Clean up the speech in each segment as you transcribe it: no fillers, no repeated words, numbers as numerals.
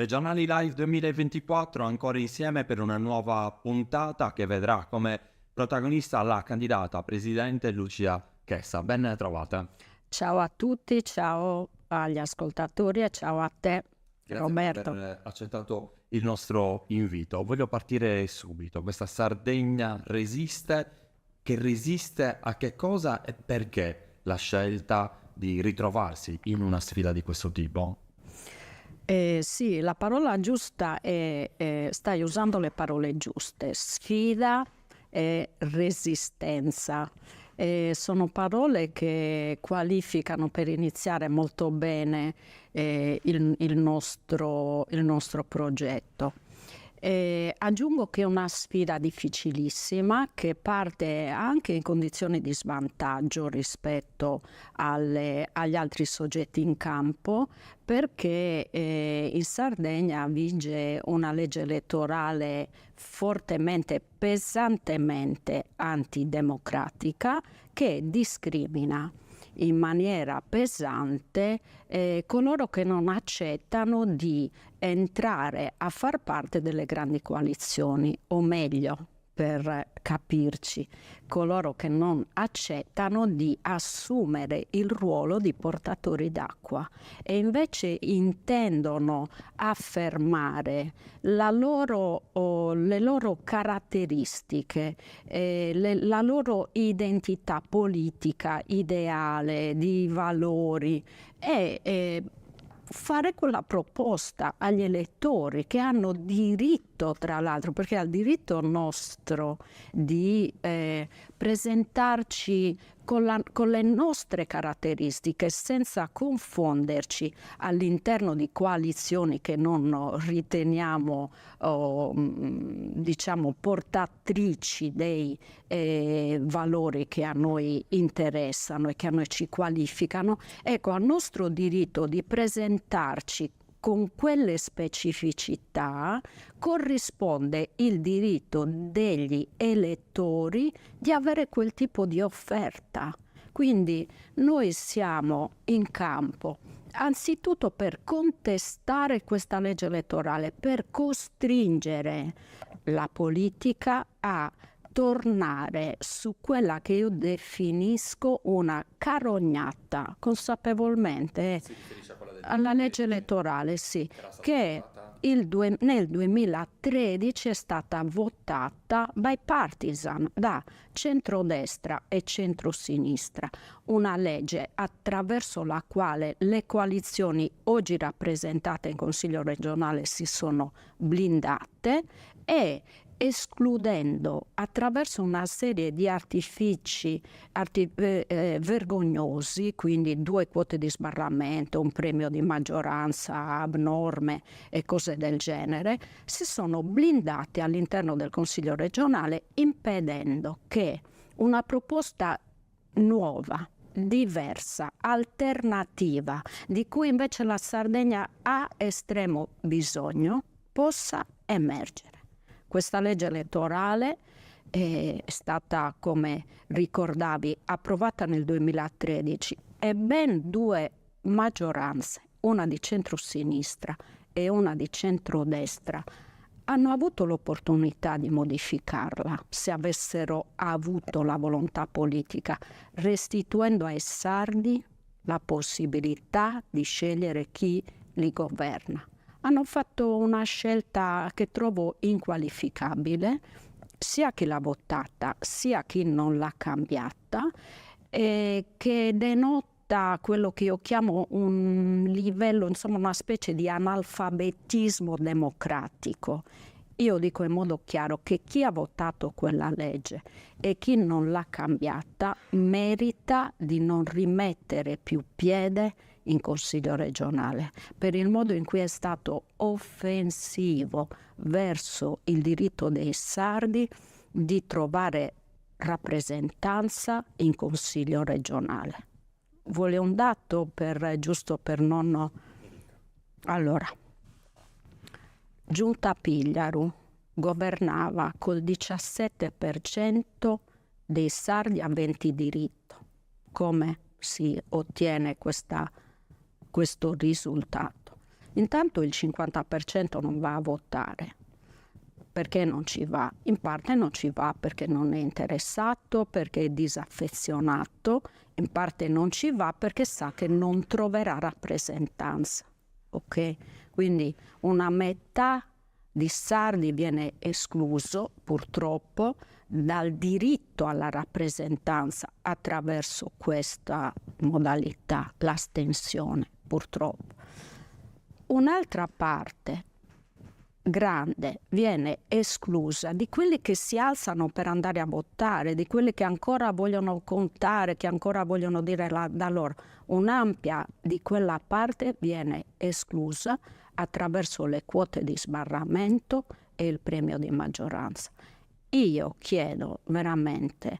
Regionali Live 2024 ancora insieme per una nuova puntata che vedrà come protagonista la candidata a presidente Lucia Chessa. Ben trovata. Ciao a tutti, ciao agli ascoltatori e ciao a te, Grazie Roberto. per aver accettato il nostro invito. Voglio partire subito. Questa Sardegna resiste. Che resiste a che cosa e perché la scelta di ritrovarsi in una sfida di questo tipo? Sì, la parola giusta è stai usando le parole giuste, sfida e resistenza. Sono parole che qualificano per iniziare molto bene il nostro progetto. Aggiungo che è una sfida difficilissima che parte anche in condizioni di svantaggio rispetto agli altri soggetti in campo, perché in Sardegna vige una legge elettorale fortemente, pesantemente antidemocratica che discrimina in maniera pesante coloro che non accettano di entrare a far parte delle grandi coalizioni, o meglio, per capirci, coloro che non accettano di assumere il ruolo di portatori d'acqua e invece intendono affermare le loro caratteristiche, la loro identità politica, ideale, di valori e fare quella proposta agli elettori che hanno diritto, tra l'altro, perché ha il diritto nostro di presentarci con le nostre caratteristiche senza confonderci all'interno di coalizioni che non riteniamo diciamo portatrici dei valori che a noi interessano e che a noi ci qualificano. Ecco, al nostro diritto di presentarci con quelle specificità corrisponde il diritto degli elettori di avere quel tipo di offerta. Quindi noi siamo in campo anzitutto per contestare questa legge elettorale, per costringere la politica a tornare su quella che io definisco una carognata, consapevolmente, alla legge elettorale, sì, che nel 2013 è stata votata bipartisan da centrodestra e centrosinistra, una legge attraverso la quale le coalizioni oggi rappresentate in Consiglio regionale si sono blindate e escludendo attraverso una serie di artifici vergognosi, quindi 2 quote di sbarramento, un premio di maggioranza abnorme e cose del genere, si sono blindati all'interno del Consiglio regionale, impedendo che una proposta nuova, diversa, alternativa, di cui invece la Sardegna ha estremo bisogno, possa emergere. Questa legge elettorale è stata, come ricordavi, approvata nel 2013 e ben 2 maggioranze, una di centrosinistra e una di centrodestra, hanno avuto l'opportunità di modificarla se avessero avuto la volontà politica, restituendo ai sardi la possibilità di scegliere chi li governa. Hanno fatto una scelta che trovo inqualificabile, sia chi l'ha votata sia chi non l'ha cambiata, che denota quello che io chiamo un livello, insomma una specie di analfabetismo democratico. Io dico in modo chiaro che chi ha votato quella legge e chi non l'ha cambiata merita di non rimettere più piede in Consiglio regionale per il modo in cui è stato offensivo verso il diritto dei sardi di trovare rappresentanza in Consiglio regionale. Vuole un dato giusto per non... Allora, Giunta Pigliaru governava col 17% dei sardi aventi diritto. Come si ottiene questo risultato? Intanto il 50% non va a votare. Perché non ci va? In parte non ci va perché non è interessato, perché è disaffezionato, in parte non ci va perché sa che non troverà rappresentanza. Ok? Quindi una metà di sardi viene escluso purtroppo dal diritto alla rappresentanza attraverso questa modalità, l'astensione, purtroppo. Un'altra parte grande viene esclusa di quelli che si alzano per andare a votare, di quelli che ancora vogliono contare, che ancora vogliono dire da loro. Un'ampia di quella parte viene esclusa attraverso le quote di sbarramento e il premio di maggioranza. Io chiedo veramente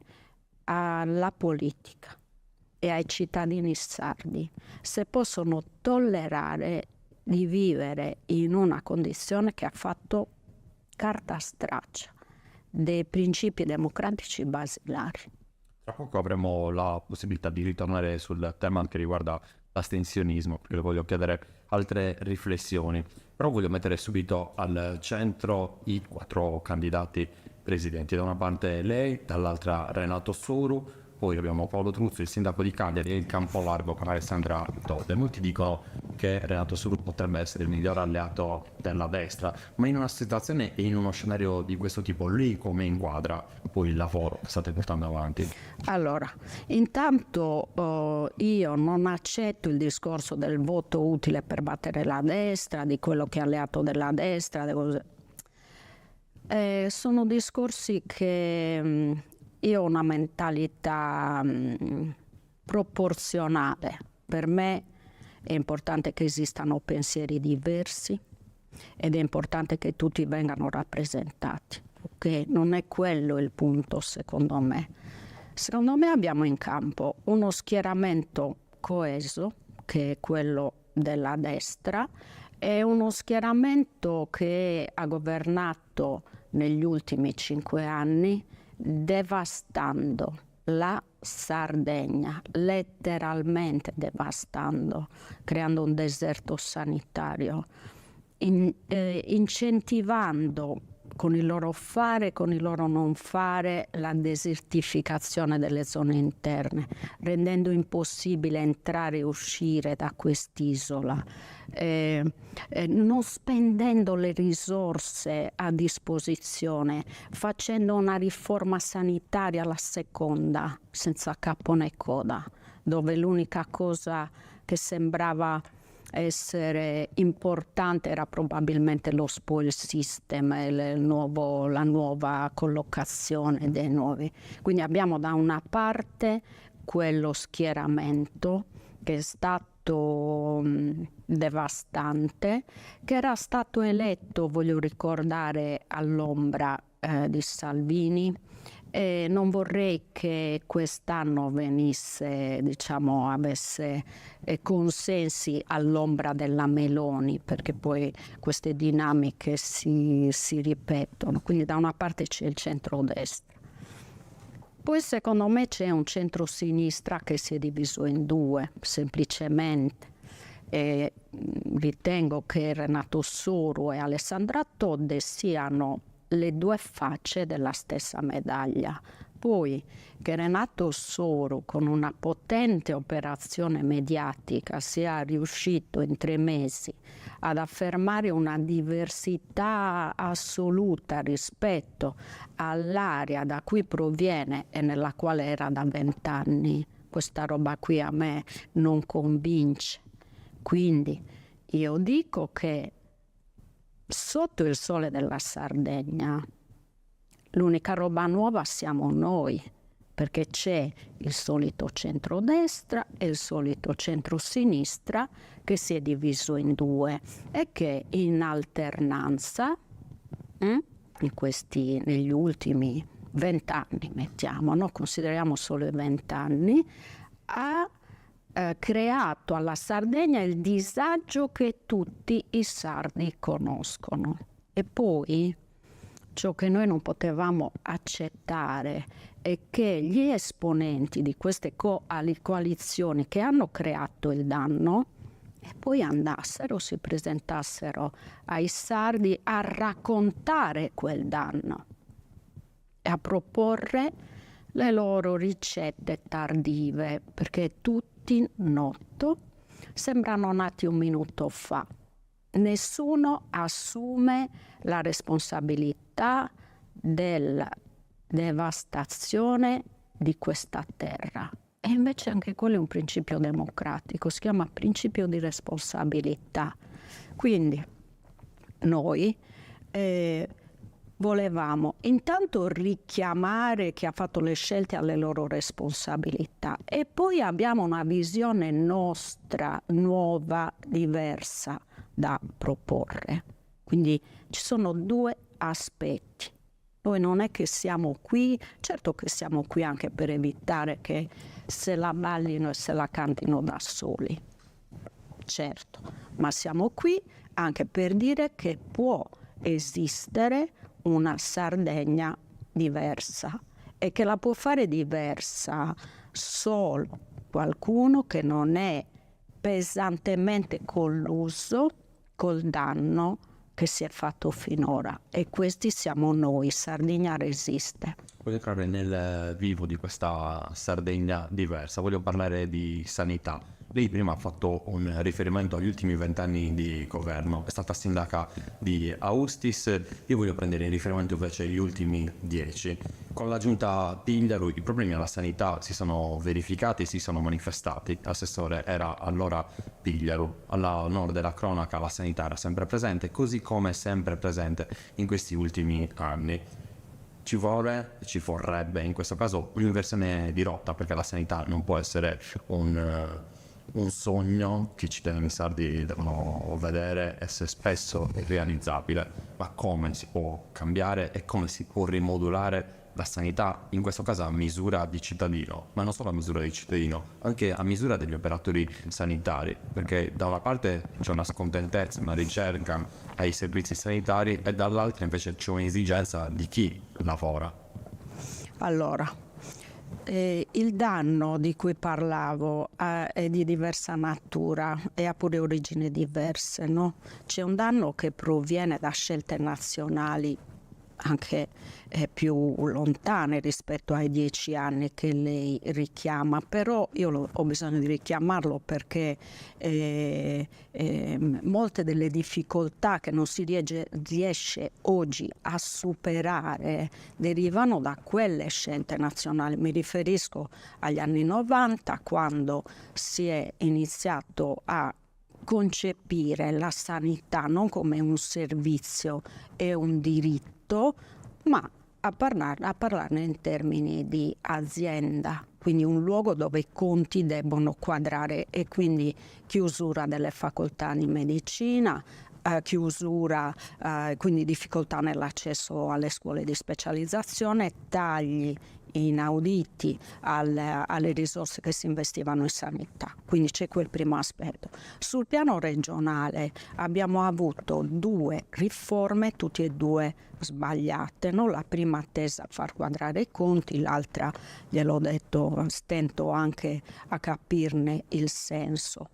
alla politica e ai cittadini sardi se possono tollerare di vivere in una condizione che ha fatto carta straccia dei principi democratici basilari. Tra poco avremo la possibilità di ritornare sul tema che riguarda l'astensionismo, perché le voglio chiedere altre riflessioni. Però voglio mettere subito al centro i 4 candidati presidenti. Da una parte lei, dall'altra Renato Soru, poi abbiamo Paolo Truzzo, il sindaco di Cagliari, e il campo largo con Alessandra Todde. Molti dicono che Renato Soru potrebbe essere il miglior alleato della destra, ma in una situazione e in uno scenario di questo tipo, lei come inquadra poi il lavoro che state portando avanti? Allora, intanto io non accetto il discorso del voto utile per battere la destra, di quello che è alleato della destra, sono discorsi che io ho una mentalità proporzionale. Per me è importante che esistano pensieri diversi ed è importante che tutti vengano rappresentati. Okay? Non è quello il punto, secondo me. Secondo me abbiamo in campo uno schieramento coeso, che è quello della destra, e uno schieramento che ha governato negli ultimi 5 anni devastando la Sardegna, letteralmente devastando, creando un deserto sanitario, incentivando con il loro fare e con il loro non fare la desertificazione delle zone interne, rendendo impossibile entrare e uscire da quest'isola, non spendendo le risorse a disposizione, facendo una riforma sanitaria alla seconda, senza capo né coda, dove l'unica cosa che sembrava essere importante era probabilmente lo spoil system e la nuova collocazione dei nuovi. Quindi abbiamo da una parte quello schieramento che è stato devastante, che era stato eletto, voglio ricordare, all'ombra di Salvini. E non vorrei che quest'anno venisse, diciamo, avesse consensi all'ombra della Meloni, perché poi queste dinamiche si ripetono. Quindi da una parte c'è il centrodestra. Poi secondo me c'è un centro-sinistra che si è diviso in 2, semplicemente. E ritengo che Renato Soru e Alessandra Todde siano le 2 facce della stessa medaglia. Poi che Renato Soru con una potente operazione mediatica sia riuscito in 3 mesi ad affermare una diversità assoluta rispetto all'area da cui proviene e nella quale era da 20 anni, questa roba qui a me non convince. Quindi io dico che sotto il sole della Sardegna l'unica roba nuova siamo noi, perché c'è il solito centrodestra e il solito centrosinistra che si è diviso in 2 e che in alternanza negli ultimi 20 anni, mettiamo, no? Consideriamo solo i 20 anni, ha creato alla Sardegna il disagio che tutti i sardi conoscono. E poi ciò che noi non potevamo accettare è che gli esponenti di queste coalizioni che hanno creato il danno e poi andassero, si presentassero ai sardi a raccontare quel danno e a proporre le loro ricette tardive, perché tutti noto sembrano nati un minuto fa. Nessuno assume la responsabilità della devastazione di questa terra. E invece anche quello è un principio democratico, si chiama principio di responsabilità. Quindi noi volevamo intanto richiamare chi ha fatto le scelte alle loro responsabilità e poi abbiamo una visione nostra, nuova, diversa da proporre. Quindi ci sono due aspetti. Noi non è che siamo qui, certo che siamo qui anche per evitare che se la ballino e se la cantino da soli, certo, ma siamo qui anche per dire che può esistere una Sardegna diversa e che la può fare diversa solo qualcuno che non è pesantemente colluso col danno che si è fatto finora, e questi siamo noi. Sardegna resiste. Voglio entrare nel vivo di questa Sardegna diversa, voglio parlare di sanità. Lei prima ha fatto un riferimento agli ultimi 20 anni di governo, è stata sindaca di Austis, io voglio prendere in riferimento invece gli ultimi 10. Con la giunta Pigliaru i problemi alla sanità si sono verificati, si sono manifestati. L'assessore era allora Pigliaru, all'onore della cronaca la sanità era sempre presente, così come è sempre presente in questi ultimi anni. Ci vorrebbe in questo caso un'inversione di rotta, perché la sanità non può essere un sogno che i cittadini sardi devono vedere essere spesso irrealizzabile, ma come si può cambiare e come si può rimodulare la sanità, in questo caso a misura di cittadino, ma non solo a misura di cittadino, anche a misura degli operatori sanitari, perché da una parte c'è una scontentezza, una ricerca ai servizi sanitari e dall'altra invece c'è un'esigenza di chi lavora. Allora, il danno di cui parlavo è di diversa natura e ha pure origini diverse, no? C'è un danno che proviene da scelte nazionali anche più lontane rispetto ai 10 anni che lei richiama, però io ho bisogno di richiamarlo perché molte delle difficoltà che non si riesce oggi a superare derivano da quelle scelte nazionali. Mi riferisco agli anni 90, quando si è iniziato a concepire la sanità non come un servizio e un diritto, ma a parlarne in termini di azienda, quindi un luogo dove i conti debbono quadrare, e quindi chiusura delle facoltà di medicina, chiusura, quindi difficoltà nell'accesso alle scuole di specializzazione, tagli inauditi alle risorse che si investivano in sanità. Quindi c'è quel primo aspetto. Sul piano regionale abbiamo avuto due riforme, tutte e due sbagliate, no? La prima tesa a far quadrare i conti, l'altra, gliel'ho detto, stento anche a capirne il senso.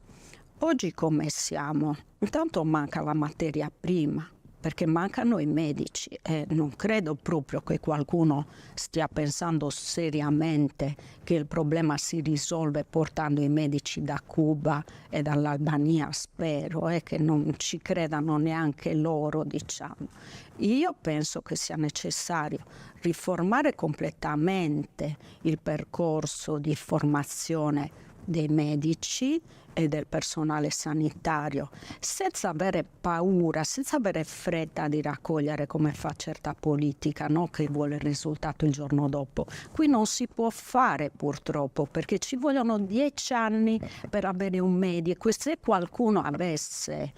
Oggi come siamo? Intanto manca la materia prima, perché mancano i medici, e non credo proprio che qualcuno stia pensando seriamente che il problema si risolve portando i medici da Cuba e dall'Albania, spero, che non ci credano neanche loro, diciamo. Io penso che sia necessario riformare completamente il percorso di formazione dei medici e del personale sanitario, senza avere paura, senza avere fretta di raccogliere come fa certa politica, no? Che vuole il risultato il giorno dopo. Qui non si può fare, purtroppo, perché ci vogliono 10 anni per avere un medico, e se qualcuno avesse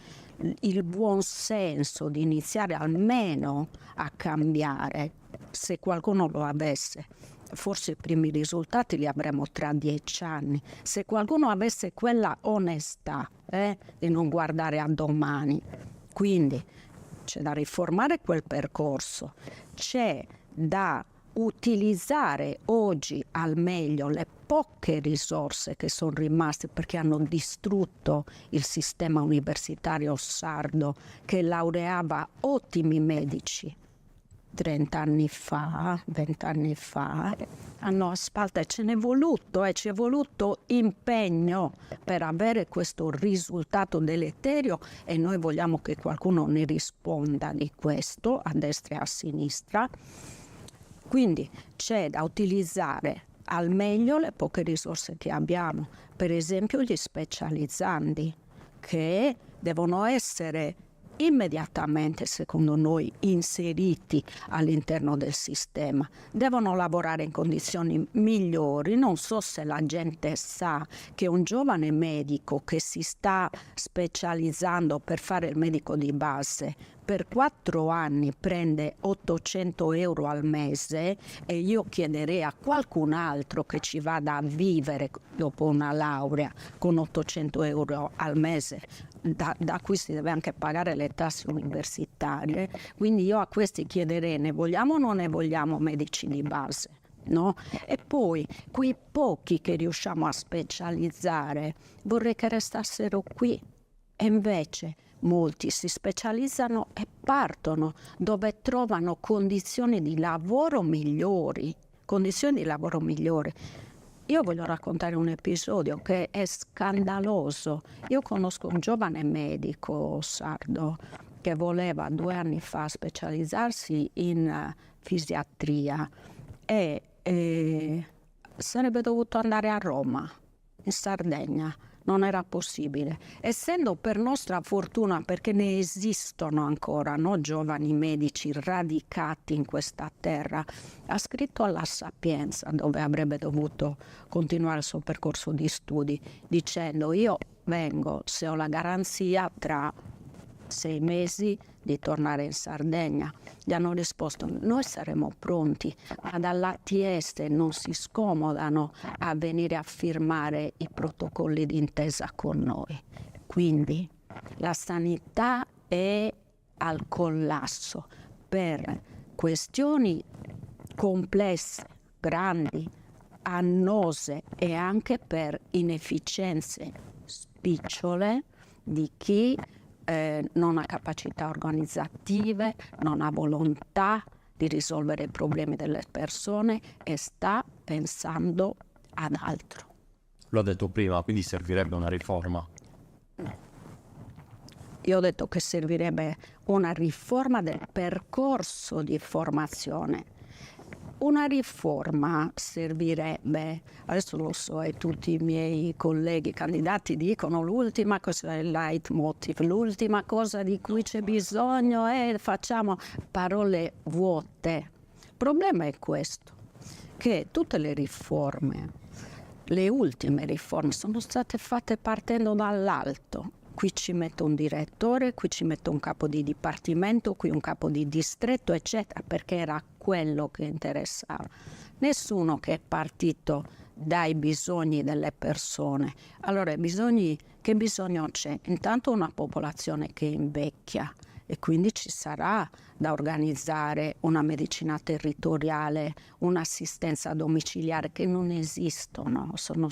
il buon senso di iniziare almeno a cambiare, se qualcuno lo avesse, forse i primi risultati li avremo tra 10 anni. Se qualcuno avesse quella onestà di non guardare a domani. Quindi c'è da riformare quel percorso, c'è da utilizzare oggi al meglio le poche risorse che sono rimaste, perché hanno distrutto il sistema universitario sardo che laureava ottimi medici 30 anni fa, 20 anni fa, hanno asfaltato, ce n'è voluto ci è voluto impegno per avere questo risultato deleterio, e noi vogliamo che qualcuno ne risponda di questo a destra e a sinistra. Quindi c'è da utilizzare al meglio le poche risorse che abbiamo, per esempio gli specializzandi, che devono essere immediatamente, secondo noi, inseriti all'interno del sistema. Devono lavorare in condizioni migliori. Non so se la gente sa che un giovane medico che si sta specializzando per fare il medico di base per 4 anni prende 800 euro al mese, e io chiederei a qualcun altro che ci vada a vivere dopo una laurea con 800 euro al mese, da cui si deve anche pagare le tasse universitarie. Quindi io a questi chiederei: ne vogliamo o non ne vogliamo medici di base? No? E poi quei pochi che riusciamo a specializzare vorrei che restassero qui, e invece molti si specializzano e partono dove trovano condizioni di lavoro migliori. Io voglio raccontare un episodio che è scandaloso. Io conosco un giovane medico sardo che voleva 2 anni fa specializzarsi in fisiatria e sarebbe dovuto andare a Roma, in Sardegna. Non era possibile, essendo per nostra fortuna, perché ne esistono ancora, no, giovani medici radicati in questa terra, ha scritto alla Sapienza, dove avrebbe dovuto continuare il suo percorso di studi, dicendo: io vengo se ho la garanzia tra 6 mesi di tornare in Sardegna. Gli hanno risposto: noi saremo pronti, ma dall'ATS non si scomodano a venire a firmare i protocolli d'intesa con noi. Quindi la sanità è al collasso per questioni complesse, grandi, annose, e anche per inefficienze spicciole di chi non ha capacità organizzative, non ha volontà di risolvere i problemi delle persone e sta pensando ad altro. L'ho detto prima, quindi servirebbe una riforma. Io ho detto che servirebbe una riforma del percorso di formazione. Una riforma servirebbe, adesso lo so, e tutti i miei colleghi candidati dicono l'ultima cosa è il leitmotiv, l'ultima cosa di cui c'è bisogno è facciamo parole vuote. Il problema è questo, che tutte le riforme, le ultime riforme, sono state fatte partendo dall'alto. Qui ci metto un direttore, qui ci metto un capo di dipartimento, qui un capo di distretto, eccetera, perché era quello che interessava. Nessuno che è partito dai bisogni delle persone. Allora, che bisogno c'è? Intanto una popolazione che invecchia, e quindi ci sarà da organizzare una medicina territoriale, un'assistenza domiciliare che non esistono, sono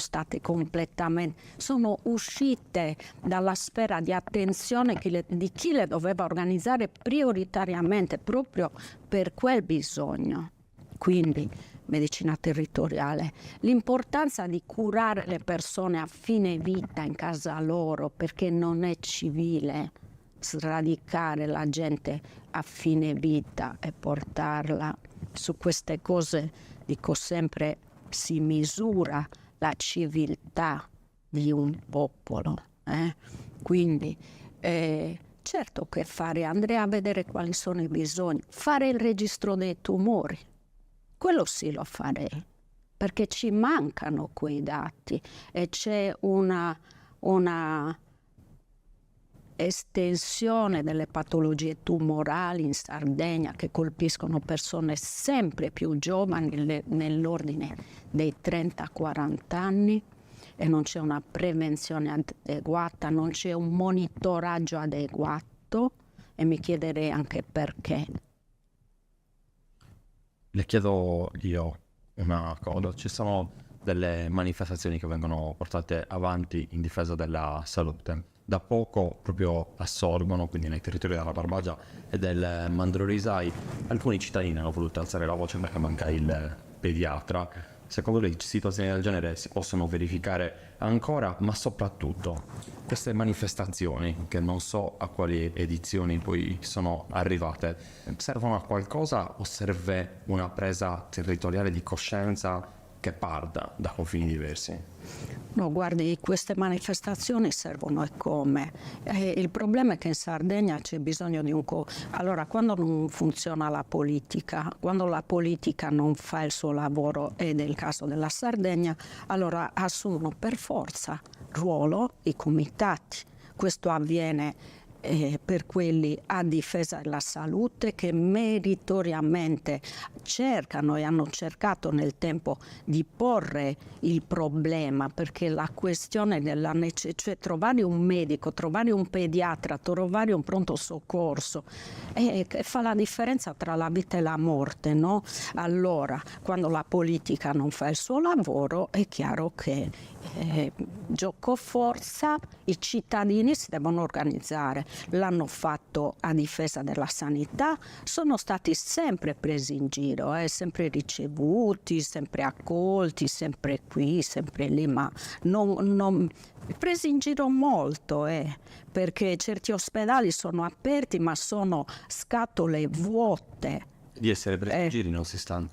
uscite dalla sfera di attenzione di chi le doveva organizzare prioritariamente proprio per quel bisogno. Quindi medicina territoriale, l'importanza di curare le persone a fine vita in casa loro, perché non è civile sradicare la gente a fine vita e portarla su queste cose. Dico sempre, si misura la civiltà di un popolo, quindi certo che andrei a vedere quali sono i bisogni, fare il registro dei tumori, quello sì lo farei, perché ci mancano quei dati e c'è una estensione delle patologie tumorali in Sardegna che colpiscono persone sempre più giovani, nell'ordine dei 30-40 anni, e non c'è una prevenzione adeguata, non c'è un monitoraggio adeguato, e mi chiederei anche perché. Le chiedo io una cosa, ci sono delle manifestazioni che vengono portate avanti in difesa della salute. Da poco proprio assorgono, quindi nei territori della Barbagia e del Mandrorisai, alcuni cittadini hanno voluto alzare la voce perché manca il pediatra. Secondo lei situazioni del genere si possono verificare ancora, ma soprattutto queste manifestazioni, che non so a quali edizioni poi sono arrivate, servono a qualcosa o serve una presa territoriale di coscienza che parta da confini diversi? No, guardi, queste manifestazioni servono e come. Il problema è che in Sardegna c'è bisogno di allora, quando non funziona la politica, quando la politica non fa il suo lavoro, ed è il caso della Sardegna, allora assumono per forza ruolo i comitati. Questo avviene per quelli a difesa della salute che meritoriamente cercano e hanno cercato nel tempo di porre il problema, perché la questione della cioè trovare un medico, trovare un pediatra, trovare un pronto soccorso fa la differenza tra la vita e la morte, no? Allora, quando la politica non fa il suo lavoro, è chiaro che gioco forza, i cittadini si devono organizzare. L'hanno fatto a difesa della sanità, sono stati sempre presi in giro, sempre ricevuti, sempre accolti, sempre qui, sempre lì, ma non presi in giro molto, perché certi ospedali sono aperti ma sono scatole vuote. Di essere presi in giro non si sta.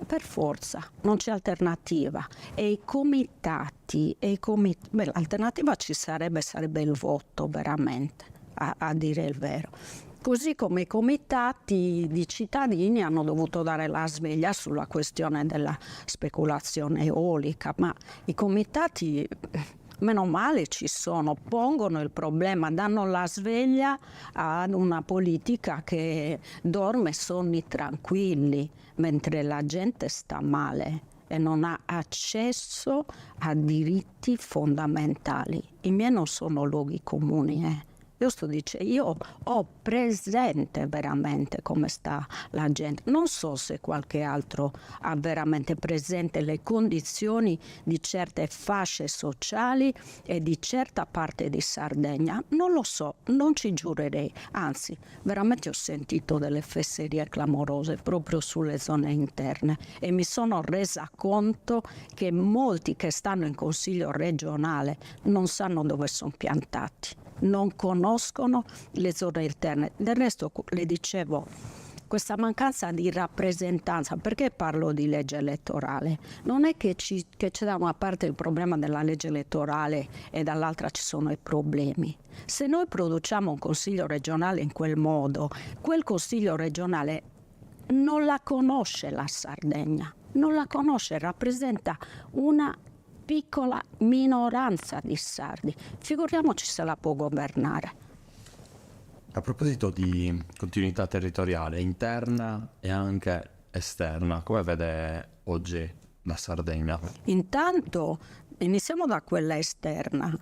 Per forza, non c'è alternativa. E i comitati, l'alternativa ci sarebbe il voto veramente, a dire il vero. Così come i comitati di cittadini hanno dovuto dare la sveglia sulla questione della speculazione eolica, ma i comitati, meno male, ci sono, pongono il problema, danno la sveglia ad una politica che dorme sonni tranquilli, mentre la gente sta male e non ha accesso a diritti fondamentali. I miei non sono luoghi comuni, Io ho presente veramente come sta la gente. Non so se qualche altro ha veramente presente le condizioni di certe fasce sociali e di certa parte di Sardegna. Non lo so, non ci giurerei. Anzi, veramente ho sentito delle fesserie clamorose proprio sulle zone interne e mi sono resa conto che molti che stanno in consiglio regionale non sanno dove sono piantati, non conoscono le zone interne. Del resto, le dicevo, questa mancanza di rappresentanza, perché parlo di legge elettorale? Non è che c'è da una parte il problema della legge elettorale e dall'altra ci sono i problemi. Se noi produciamo un consiglio regionale in quel modo, quel consiglio regionale non la conosce la Sardegna, non la conosce, rappresenta una piccola minoranza di sardi, figuriamoci se la può governare. A proposito di continuità territoriale interna e anche esterna, come vede oggi la Sardegna? Intanto iniziamo da quella esterna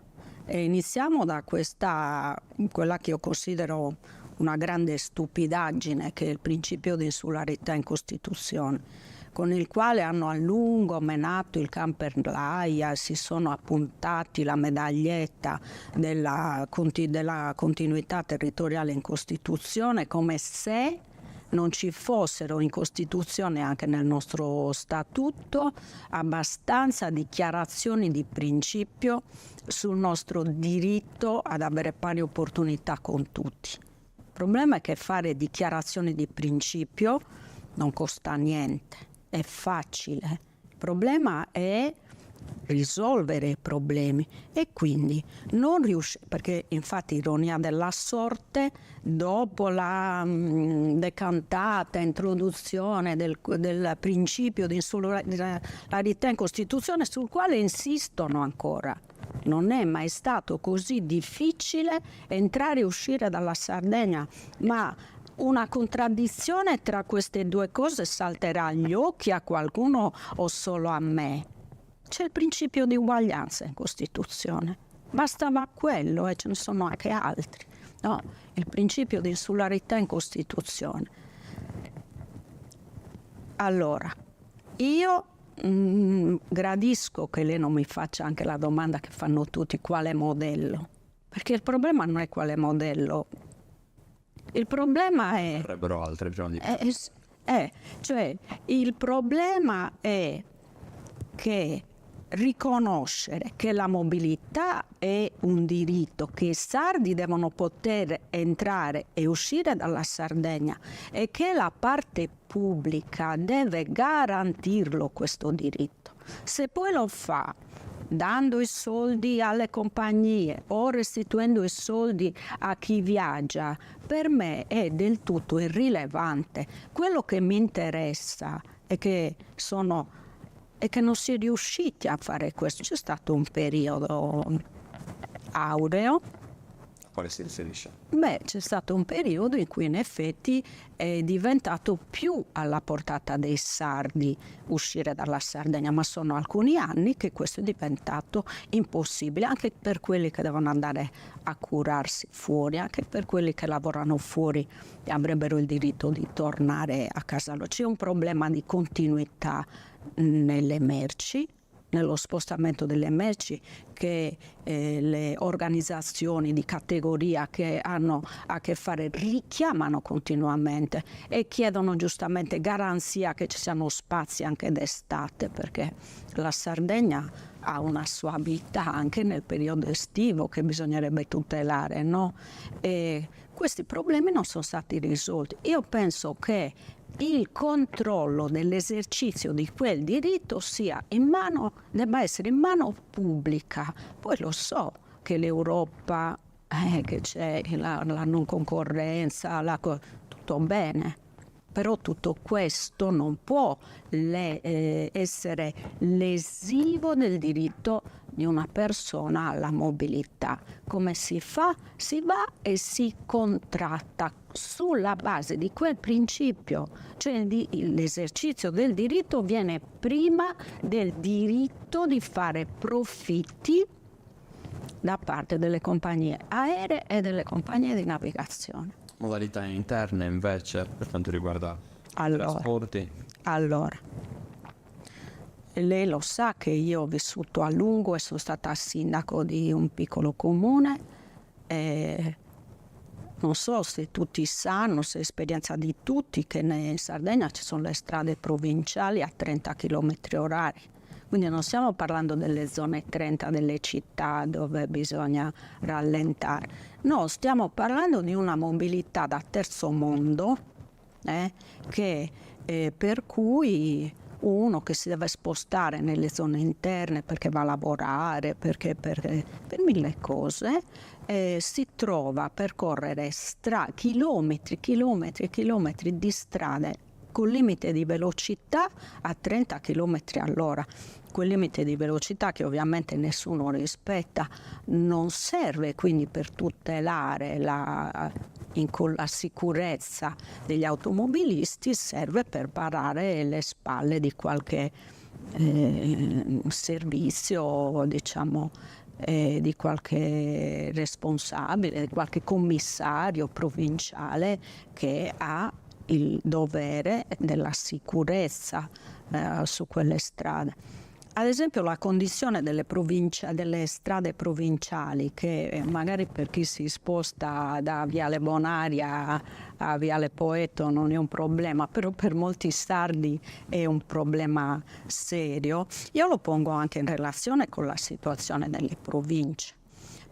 e iniziamo da quella che io considero una grande stupidaggine, che è il principio di insularità in Costituzione, con il quale hanno a lungo menato il Camperlaia, si sono appuntati la medaglietta della continuità territoriale in Costituzione, come se non ci fossero in Costituzione, anche nel nostro statuto, abbastanza dichiarazioni di principio sul nostro diritto ad avere pari opportunità con tutti. Il problema è che fare dichiarazioni di principio non costa niente. È facile. Il problema è risolvere i problemi e quindi non riuscire, perché infatti ironia della sorte, dopo la decantata introduzione del principio di insularità in Costituzione, sul quale insistono ancora, non è mai stato così difficile entrare e uscire dalla Sardegna, ma una contraddizione tra queste due cose salterà agli occhi a qualcuno o solo a me? C'è il principio di uguaglianza in Costituzione. Bastava quello e ce ne sono anche altri. No, il principio di insularità in Costituzione. Allora, io gradisco che lei non mi faccia anche la domanda che fanno tutti, quale modello? Perché il problema non è quale modello, il problema è... Vorrebbero altre, prima di... cioè, il problema è che riconoscere che la mobilità è un diritto, che i sardi devono poter entrare e uscire dalla Sardegna e che la parte pubblica deve garantirlo questo diritto. Se poi lo fa dando i soldi alle compagnie o restituendo i soldi a chi viaggia, per me è del tutto irrilevante. Quello che mi interessa è che non si è riusciti a fare questo. C'è stato un periodo aureo. Quale si inserisce? C'è stato un periodo in cui in effetti è diventato più alla portata dei sardi uscire dalla Sardegna, ma sono alcuni anni che questo è diventato impossibile, anche per quelli che devono andare a curarsi fuori, anche per quelli che lavorano fuori e avrebbero il diritto di tornare a casa loro. C'è un problema di continuità nelle merci, nello spostamento delle merci, che le organizzazioni di categoria che hanno a che fare richiamano continuamente e chiedono giustamente garanzia che ci siano spazi anche d'estate, perché la Sardegna ha una sua abilità anche nel periodo estivo che bisognerebbe tutelare, no? E questi problemi non sono stati risolti. Io penso che il controllo dell'esercizio di quel diritto debba essere in mano pubblica. Poi lo so che l'Europa, che c'è la non concorrenza, tutto bene, però tutto questo non può essere lesivo del diritto di una persona alla mobilità. Come si fa? Si va e si contratta sulla base di quel principio, cioè l'esercizio del diritto viene prima del diritto di fare profitti da parte delle compagnie aeree e delle compagnie di navigazione. Modalità interne invece per quanto riguarda i trasporti? Allora, lei lo sa che io ho vissuto a lungo e sono stata sindaco di un piccolo comune. Non so se tutti sanno, se è esperienza di tutti, che in Sardegna ci sono le strade provinciali a 30 km/h. Quindi non stiamo parlando delle zone 30 delle città dove bisogna rallentare. No, stiamo parlando di una mobilità da terzo mondo, per cui uno che si deve spostare nelle zone interne perché va a lavorare, per mille cose, si trova a percorrere chilometri di strade con limite di velocità a 30 km all'ora. Quel limite di velocità che ovviamente nessuno rispetta non serve quindi per tutelare la sicurezza degli automobilisti, serve per parare le spalle di qualche servizio, diciamo, di qualche responsabile, di qualche commissario provinciale che ha il dovere della sicurezza su quelle strade. Ad esempio la condizione delle strade provinciali, che magari per chi si sposta da Viale Bonaria a Viale Poeto non è un problema, però per molti sardi è un problema serio. Io lo pongo anche in relazione con la situazione delle province,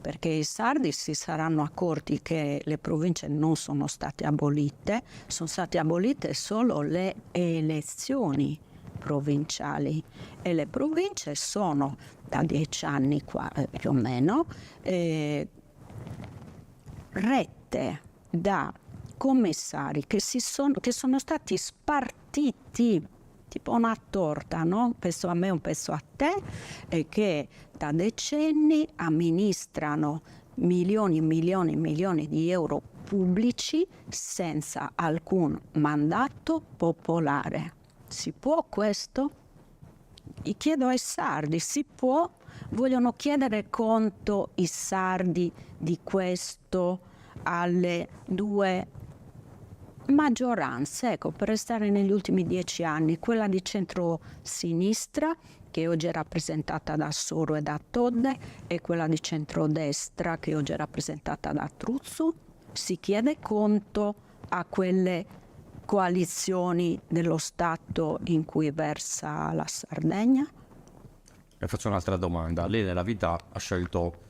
perché i sardi si saranno accorti che le province non sono state abolite, sono state abolite solo le elezioni provinciali e le province sono da 10 anni qua, più o meno, rette da commissari che sono stati spartiti tipo una torta, no? Un pezzo a me, un pezzo a te, e che da decenni amministrano milioni di euro pubblici senza alcun mandato popolare. Si può questo? Chiedo ai sardi, si può? Vogliono chiedere conto i sardi di questo alle due maggioranze, ecco, per restare negli ultimi 10 anni, quella di centro-sinistra, che oggi è rappresentata da Soro e da Todde, e quella di centrodestra, che oggi è rappresentata da Truzzu, si chiede conto a quelle coalizioni dello Stato in cui versa la Sardegna? E faccio un'altra domanda. Lei nella vita ha scelto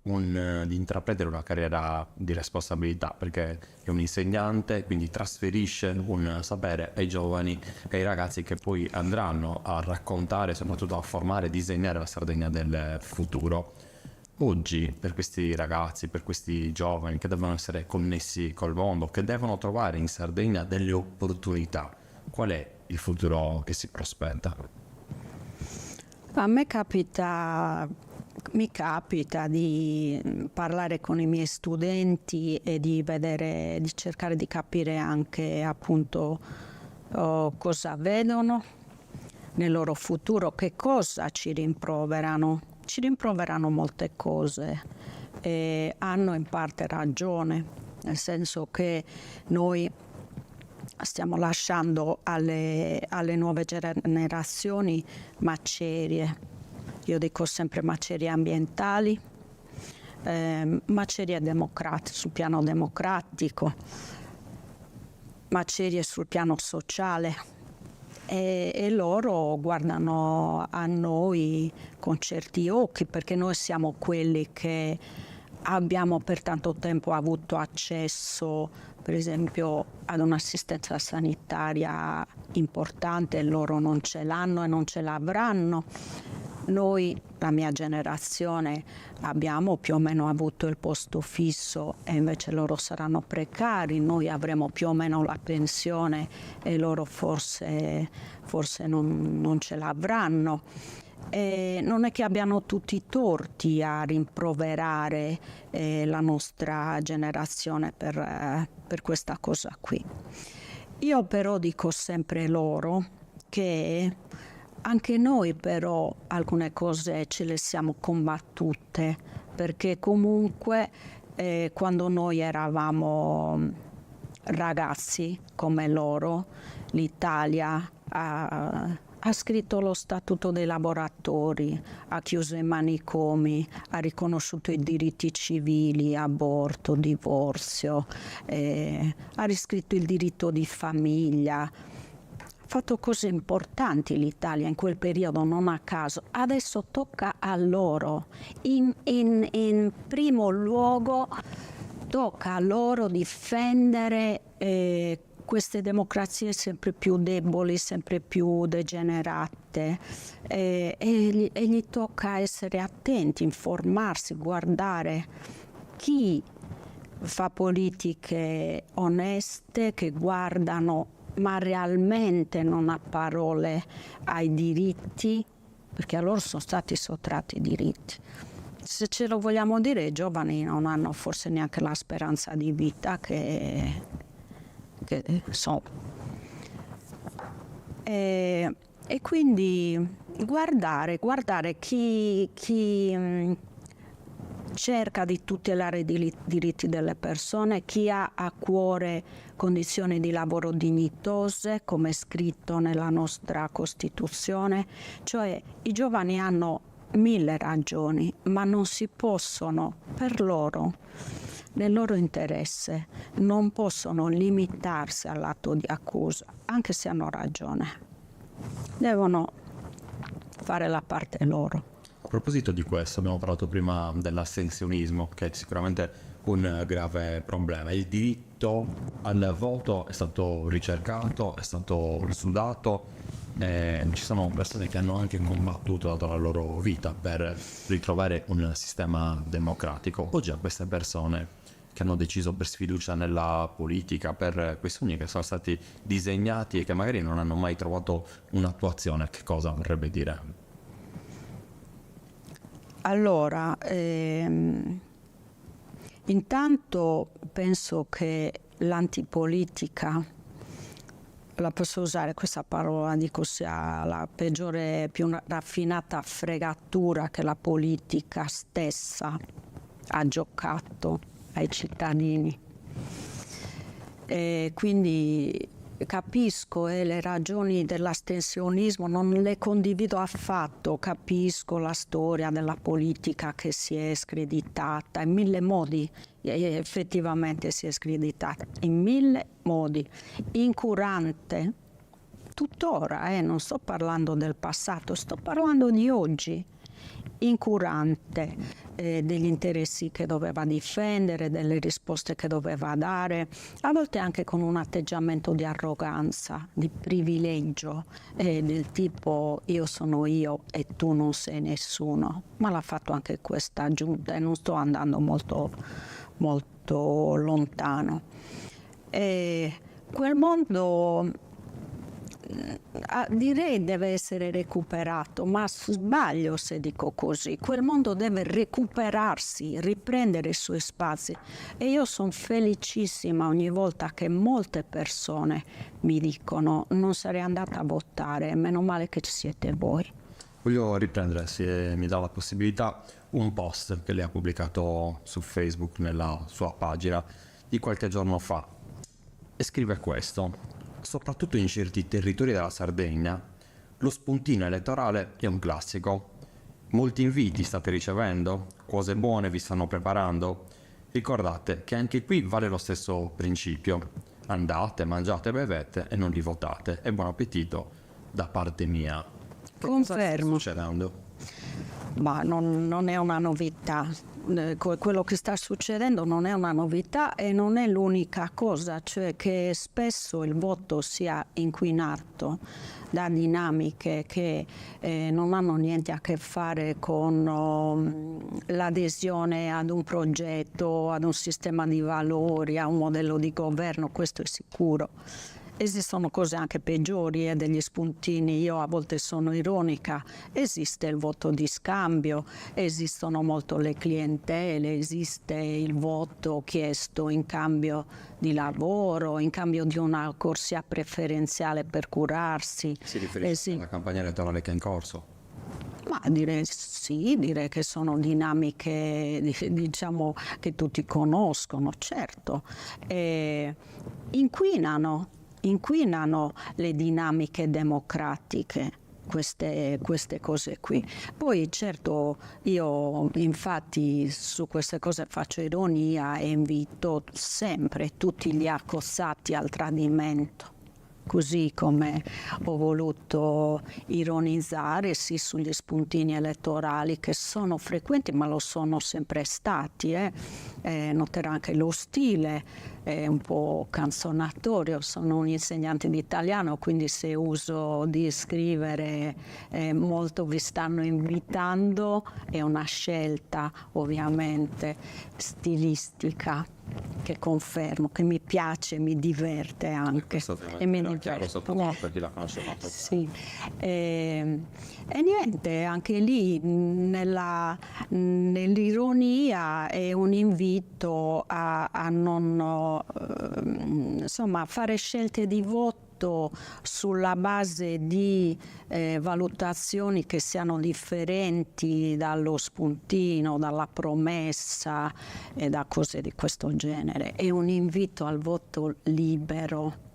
di intraprendere una carriera di responsabilità perché è un insegnante, quindi trasferisce un sapere ai giovani e ai ragazzi che poi andranno a raccontare, soprattutto a formare e disegnare la Sardegna del futuro. Oggi, per questi ragazzi, per questi giovani che devono essere connessi col mondo, che devono trovare in Sardegna delle opportunità, qual è il futuro che si prospetta? A me mi capita di parlare con i miei studenti e di cercare di capire anche appunto cosa vedono nel loro futuro, che cosa ci rimproverano. Ci rimproverano molte cose e hanno in parte ragione, nel senso che noi stiamo lasciando alle nuove generazioni macerie. Io dico sempre macerie ambientali, macerie sul piano democratico, macerie sul piano sociale. E loro guardano a noi con certi occhi perché noi siamo quelli che abbiamo per tanto tempo avuto accesso, per esempio, ad un'assistenza sanitaria importante e loro non ce l'hanno e non ce l'avranno. Noi, la mia generazione, abbiamo più o meno avuto il posto fisso e invece loro saranno precari, noi avremo più o meno la pensione e loro forse non ce l'avranno. E non è che abbiano tutti i torti a rimproverare la nostra generazione per questa cosa qui. Io però dico sempre loro che anche noi però alcune cose ce le siamo combattute, perché comunque quando noi eravamo ragazzi come loro, l'Italia ha scritto lo statuto dei lavoratori, ha chiuso i manicomi, ha riconosciuto i diritti civili, aborto, divorzio, ha riscritto il diritto di famiglia. Ha fatto cose importanti l'Italia in quel periodo, non a caso. Adesso tocca a loro. In primo luogo tocca a loro difendere queste democrazie sempre più deboli, sempre più degenerate e gli tocca essere attenti, informarsi, guardare chi fa politiche oneste che guardano ma realmente non a parole ai diritti, perché a loro sono stati sottratti i diritti. Se ce lo vogliamo dire, i giovani non hanno forse neanche la speranza di vita che so. E quindi guardare chi cerca di tutelare i diritti delle persone, chi ha a cuore condizioni di lavoro dignitose, come è scritto nella nostra Costituzione. Cioè i giovani hanno 1000 ragioni, ma non si possono, per loro, nel loro interesse, non possono limitarsi all'atto di accusa, anche se hanno ragione. Devono fare la parte loro. A proposito di questo, abbiamo parlato prima dell'astensionismo, che è sicuramente un grave problema. Il diritto al voto è stato ricercato, è stato sudato, ci sono persone che hanno anche combattuto tutta la loro vita per ritrovare un sistema democratico. Oggi a queste persone che hanno deciso per sfiducia nella politica, per quei sogni che sono stati disegnati e che magari non hanno mai trovato un'attuazione, che cosa vorrebbe dire? Allora, intanto penso che l'antipolitica, la posso usare questa parola, dico sia la peggiore, più raffinata fregatura che la politica stessa ha giocato ai cittadini. E quindi capisco le ragioni dell'astensionismo, non le condivido affatto, capisco la storia della politica che si è screditata in mille modi, effettivamente si è screditata in mille modi, incurante, tuttora, non sto parlando del passato, sto parlando di oggi, incurante degli interessi che doveva difendere, delle risposte che doveva dare, a volte anche con un atteggiamento di arroganza, di privilegio, del tipo io sono io e tu non sei nessuno, ma l'ha fatto anche questa giunta e non sto andando molto lontano. E quel mondo direi deve essere recuperato, ma sbaglio se dico così. Quel mondo deve recuperarsi, riprendere i suoi spazi, e io sono felicissima ogni volta che molte persone mi dicono non sarei andata a votare, meno male che ci siete voi. Voglio riprendere, se mi dà la possibilità, un post che lei ha pubblicato su Facebook nella sua pagina di qualche giorno fa, e scrive questo: soprattutto in certi territori della Sardegna lo spuntino elettorale è un classico. Molti inviti state ricevendo, cose buone vi stanno preparando. Ricordate che anche qui vale lo stesso principio: andate, mangiate, bevete e non li votate, e buon appetito da parte mia. Confermo. Cosa sta succedendo? Ma non è una novità. Quello che sta succedendo non è una novità e non è l'unica cosa, cioè che spesso il voto sia inquinato da dinamiche che non hanno niente a che fare con l'adesione ad un progetto, ad un sistema di valori, a un modello di governo, questo è sicuro. Esistono cose anche peggiori, degli spuntini, io a volte sono ironica, esiste il voto di scambio, esistono molto le clientele, esiste il voto chiesto in cambio di lavoro, in cambio di una corsia preferenziale per curarsi. Si riferisce alla campagna elettorale che è in corso? Ma direi sì, direi che sono dinamiche, diciamo, che tutti conoscono, certo. Inquinano le dinamiche democratiche, queste cose qui. Poi certo io infatti su queste cose faccio ironia e invito sempre tutti gli accosati al tradimento, così come ho voluto ironizzare sì sugli spuntini elettorali che sono frequenti, ma lo sono sempre stati. Noterà anche lo stile è un po' canzonatorio, sono un insegnante di italiano, quindi se uso di scrivere molto vi stanno invitando, è una scelta ovviamente stilistica che confermo, che mi piace, mi diverte anche. E me ne chiaro soprattutto per chi la conosce molto. Sì. E niente, anche lì nell'ironia è un invito a non insomma fare scelte di voto sulla base di valutazioni che siano differenti dallo spuntino, dalla promessa e da cose di questo genere. È un invito al voto libero,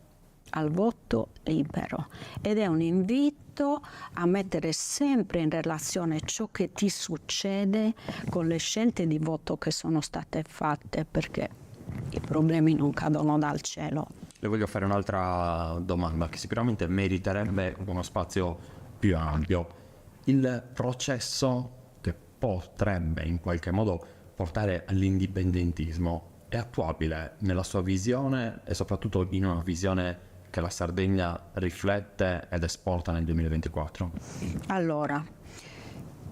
ed è un invito a mettere sempre in relazione ciò che ti succede con le scelte di voto che sono state fatte, perché i problemi non cadono dal cielo. Le voglio fare un'altra domanda che sicuramente meriterebbe uno spazio più ampio. Il processo che potrebbe in qualche modo portare all'indipendentismo è attuabile nella sua visione e soprattutto in una visione che la Sardegna riflette ed esporta nel 2024? Allora,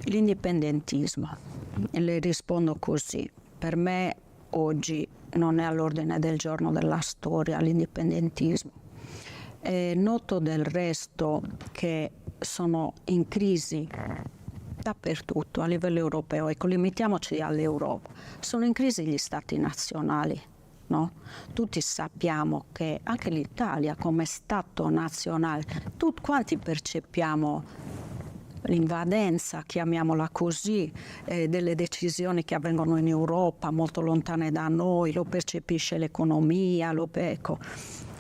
l'indipendentismo, le rispondo così: per me oggi non è all'ordine del giorno della storia l'indipendentismo. È noto del resto che sono in crisi dappertutto a livello europeo, ecco, limitiamoci all'Europa, sono in crisi gli stati nazionali, no? Tutti sappiamo che anche l'Italia come Stato nazionale, quanti percepiamo l'invadenza, chiamiamola così, delle decisioni che avvengono in Europa, molto lontane da noi, lo percepisce l'economia, ecco.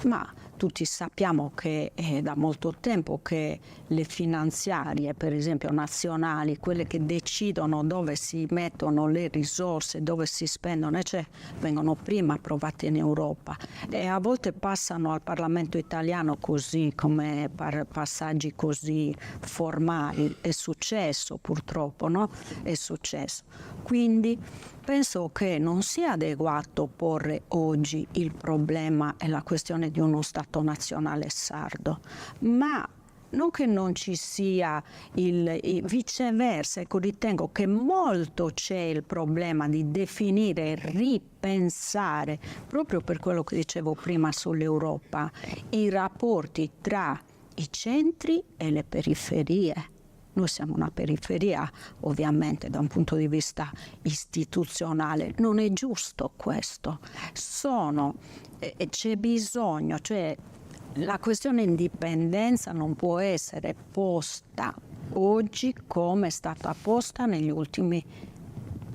Ma tutti sappiamo che è da molto tempo che le finanziarie, per esempio nazionali, quelle che decidono dove si mettono le risorse, dove si spendono, vengono prima approvate in Europa e a volte passano al Parlamento italiano così, come passaggi così formali. È successo purtroppo, no? È successo. Quindi penso che non sia adeguato porre oggi il problema e la questione di uno Stato nazionale sardo, ma non che non ci sia viceversa, ecco, ritengo che molto c'è il problema di definire e ripensare, proprio per quello che dicevo prima sull'Europa, i rapporti tra i centri e le periferie. Noi siamo una periferia, ovviamente, da un punto di vista istituzionale. Non è giusto questo. C'è bisogno, cioè la questione indipendenza non può essere posta oggi come è stata posta negli ultimi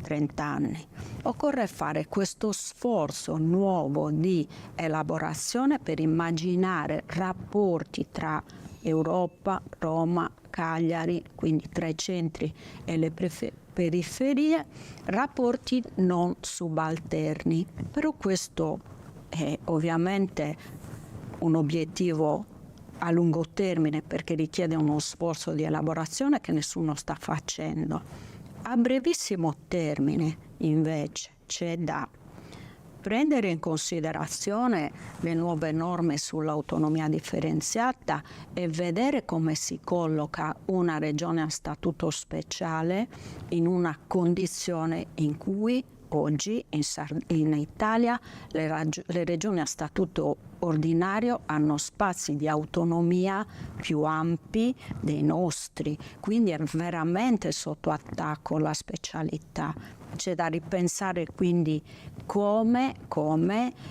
30 anni. Occorre fare questo sforzo nuovo di elaborazione per immaginare rapporti tra Europa, Roma, Cagliari, quindi tra i centri e le periferie, rapporti non subalterni. Però questo è ovviamente un obiettivo a lungo termine perché richiede uno sforzo di elaborazione che nessuno sta facendo. A brevissimo termine, invece, c'è da prendere in considerazione le nuove norme sull'autonomia differenziata e vedere come si colloca una regione a statuto speciale in una condizione in cui oggi in Italia le regioni a statuto ordinario hanno spazi di autonomia più ampi dei nostri, quindi è veramente sotto attacco la specialità. C'è da ripensare quindi come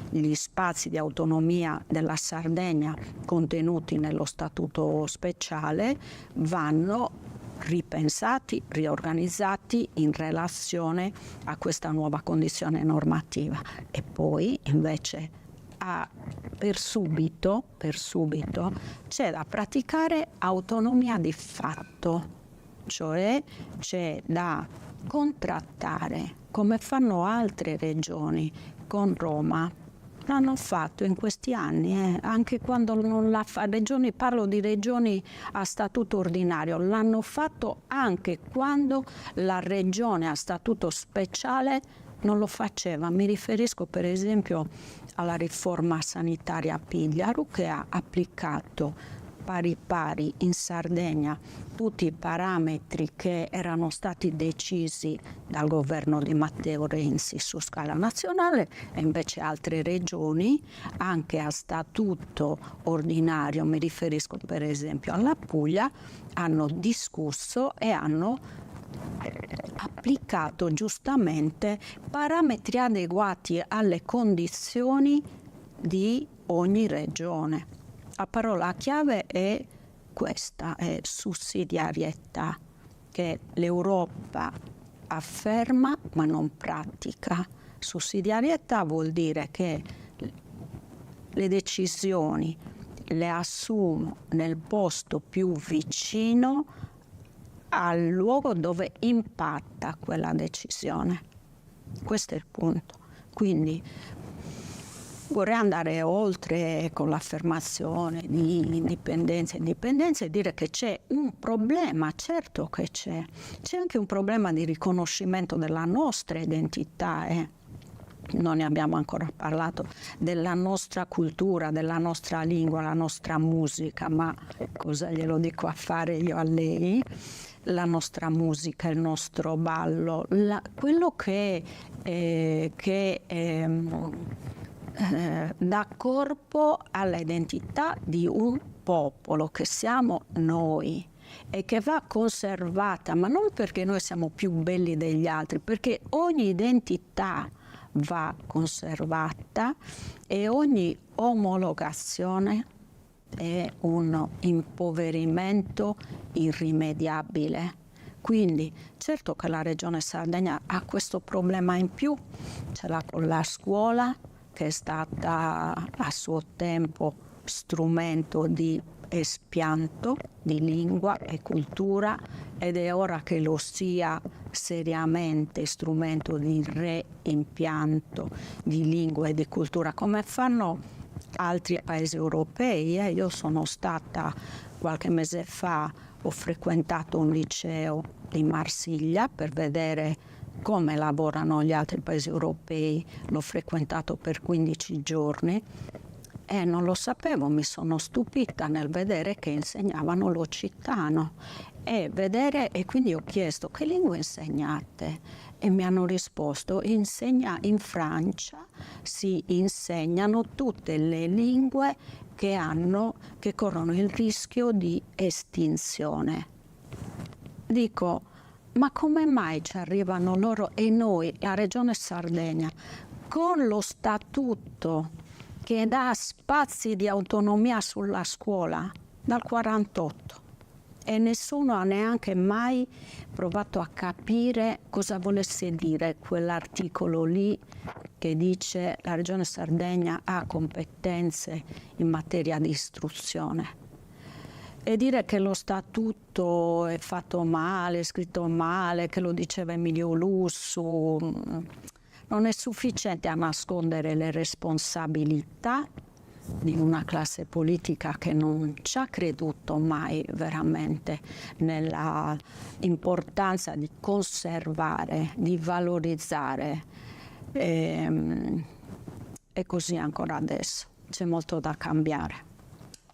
gli spazi di autonomia della Sardegna contenuti nello statuto speciale vanno ripensati, riorganizzati in relazione a questa nuova condizione normativa. E poi invece per subito c'è da praticare autonomia di fatto, cioè c'è da contrattare come fanno altre regioni con Roma. L'hanno fatto in questi anni, anche quando non la fa regioni, parlo di regioni a statuto ordinario, l'hanno fatto anche quando la regione a statuto speciale non lo faceva. Mi riferisco per esempio alla riforma sanitaria Pigliaru, che ha applicato pari pari in Sardegna tutti i parametri che erano stati decisi dal governo di Matteo Renzi su scala nazionale, e invece altre regioni anche a statuto ordinario, mi riferisco per esempio alla Puglia, hanno discusso e hanno applicato giustamente parametri adeguati alle condizioni di ogni regione. La parola chiave è questa, è sussidiarietà, che l'Europa afferma ma non pratica. Sussidiarietà vuol dire che le decisioni le assumo nel posto più vicino al luogo dove impatta quella decisione. Questo è il punto. Quindi vorrei andare oltre con l'affermazione di indipendenza e dire che c'è un problema, certo che c'è anche un problema di riconoscimento della nostra identità. Non ne abbiamo ancora parlato, della nostra cultura, della nostra lingua, la nostra musica, ma cosa glielo dico a fare io a lei? La nostra musica, il nostro ballo, quello che dà corpo all'identità di un popolo che siamo noi e che va conservata, ma non perché noi siamo più belli degli altri, perché ogni identità va conservata e ogni omologazione è un impoverimento irrimediabile. Quindi certo che la Regione Sardegna ha questo problema in più, ce l'ha con la scuola, che è stata a suo tempo strumento di espianto di lingua e cultura, ed è ora che lo sia seriamente strumento di reimpianto di lingua e di cultura, come fanno altri paesi europei. Io sono stata qualche mese fa, ho frequentato un liceo di Marsiglia per vedere come lavorano gli altri paesi europei, l'ho frequentato per 15 giorni e non lo sapevo, mi sono stupita nel vedere che insegnavano l'occitano e quindi ho chiesto: che lingua insegnate? E mi hanno risposto: in Francia si insegnano tutte le lingue che corrono il rischio di estinzione. Dico: ma come mai ci arrivano loro e noi, la Regione Sardegna, con lo statuto che dà spazi di autonomia sulla scuola dal 48, e nessuno ha neanche mai provato a capire cosa volesse dire quell'articolo lì che dice la Regione Sardegna ha competenze in materia di istruzione. E dire che lo statuto è fatto male, è scritto male, che lo diceva Emilio Lussu, non è sufficiente a nascondere le responsabilità di una classe politica che non ci ha creduto mai veramente nella importanza di conservare, di valorizzare, e così ancora adesso. C'è molto da cambiare.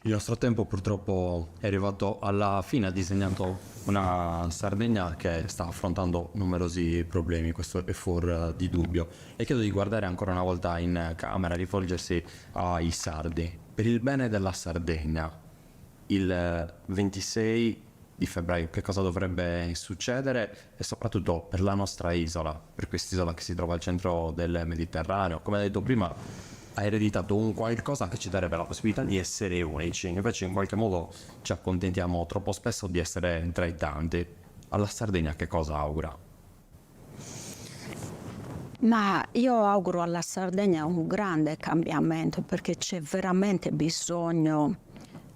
Il nostro tempo purtroppo è arrivato alla fine, ha disegnato una Sardegna che sta affrontando numerosi problemi, questo è fuori di dubbio. E chiedo di guardare ancora una volta in camera, rivolgersi ai sardi. Per il bene della Sardegna, il 26 di febbraio che cosa dovrebbe succedere, e soprattutto per la nostra isola, per quest'isola che si trova al centro del Mediterraneo? Come detto prima, ha ereditato un qualcosa che ci darebbe la possibilità di essere unici, invece in qualche modo ci accontentiamo troppo spesso di essere tra i tanti. Alla Sardegna che cosa augura? Ma io auguro alla Sardegna un grande cambiamento, perché c'è veramente bisogno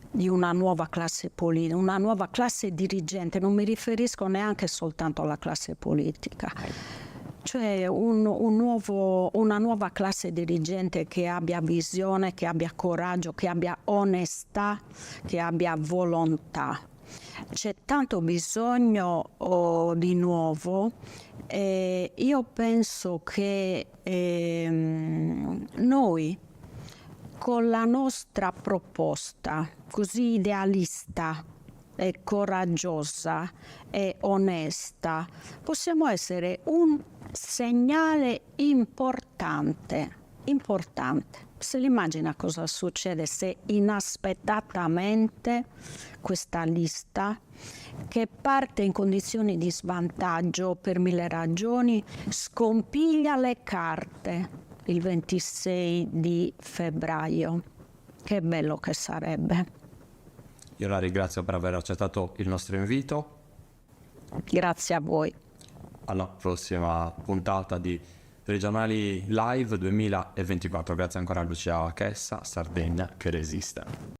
di una nuova classe politica, una nuova classe dirigente. Non mi riferisco neanche soltanto alla classe politica. Cioè una nuova classe dirigente che abbia visione, che abbia coraggio, che abbia onestà, che abbia volontà. C'è tanto bisogno di nuovo. Io penso che noi, con la nostra proposta così idealista e coraggiosa e onesta, possiamo essere un segnale importante. Se l'immagina cosa succede se inaspettatamente questa lista, che parte in condizioni di svantaggio per 1000 ragioni, scompiglia le carte il 26 di febbraio. Che bello che sarebbe. Io la ringrazio per aver accettato il nostro invito. Grazie a voi. Alla prossima puntata di Regionali Live 2024. Grazie ancora a Lucia Chessa, Sardegna che resiste.